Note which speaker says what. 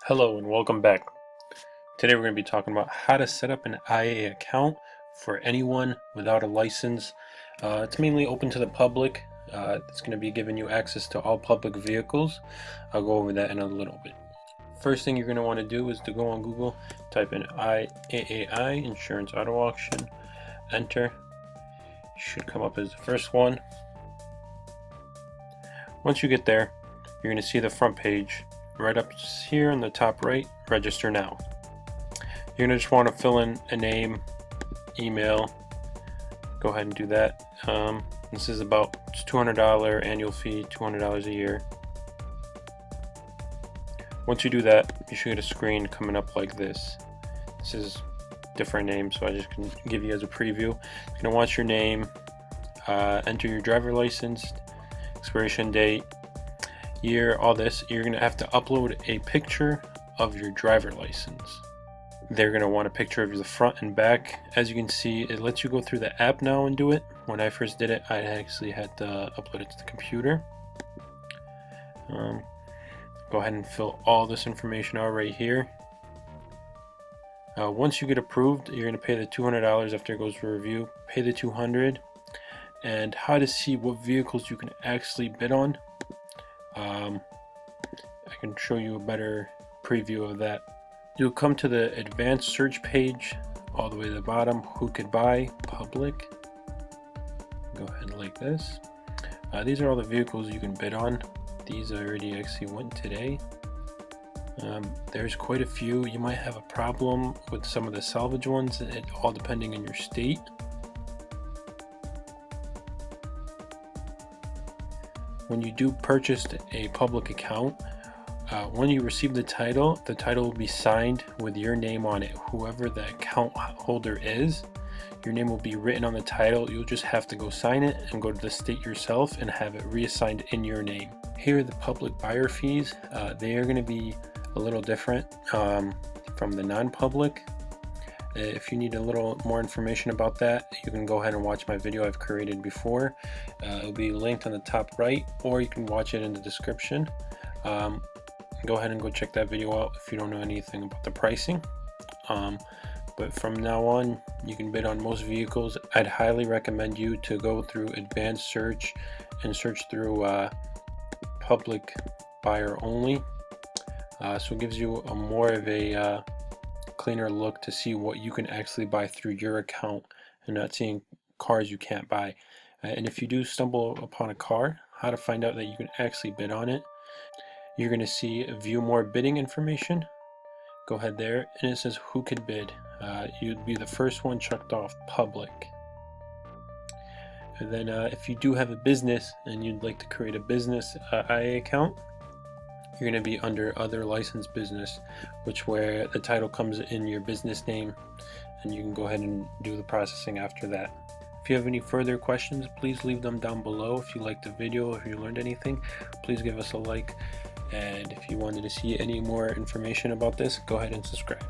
Speaker 1: Hello and welcome back. Today we're going to be talking about how to set up an IAAI account for anyone without a license. It's mainly open to the public. It's going to be giving you access to all public vehicles. I'll go over that in a little bit. First thing you're going to want to do is to go on Google, type in IAAI, Insurance Auto Auction, enter. Should come up as the first one. Once you get there, you're going to see the front page. Right up here in the top right, register now. You're going to just want to fill in a name, email. Go ahead and do that. This is about $200 annual fee, $200 a year. Once you do that, you should get a screen coming up like this. This is different names, so I just can give you as a preview. You're going to want your name, enter your driver license, expiration date, year, all this. You're going to have to upload a picture of your driver license. They're going to want a picture of the front and back. As you can see, it lets you go through the app now and do it. When I first did it, I actually had to upload it to the computer. Go ahead and fill all this information out right here. Once you get approved, you're going to pay the $200 after it goes for review. Pay the $200. And how to see what vehicles you can actually bid on. I can show you a better preview of that. You'll come to the advanced search page all the way to the bottom. Who could buy? Public. Go ahead like this. These are all the vehicles you can bid on. These I already actually went today. There's quite a few. You might have a problem with some of the salvage ones, all depending on your state. When you do purchase a public account, when you receive the title will be signed with your name on it. Whoever the account holder is, your name will be written on the title. You'll just have to go sign it and go to the state yourself and have it reassigned in your name. Here are the public buyer fees. They are going to be a little different from the non-public. If you need a little more information about that, you can go ahead and watch my video I've created before. It'll be linked on the top right, or you can watch it in the description. Go ahead and go check that video out if you don't know anything about the pricing. But from now on, you can bid on most vehicles. I'd highly recommend you to go through advanced search and search through public buyer only. So it gives you a more of a cleaner look to see what you can actually buy through your account and not seeing cars you can't buy. And if you do stumble upon a car, how to find out that you can actually bid on it. You're going to see view more bidding information. Go ahead there and it says who could bid. You'd be the first one checked off, public. And then if you do have a business and you'd like to create a business IA account, you're going to be under other licensed business, where the title comes in your business name, and you can go ahead and do the processing after that. If you have any further questions, please leave them down below. If you liked the video, if you learned anything, please give us a like. And if you wanted to see any more information about this, go ahead and subscribe.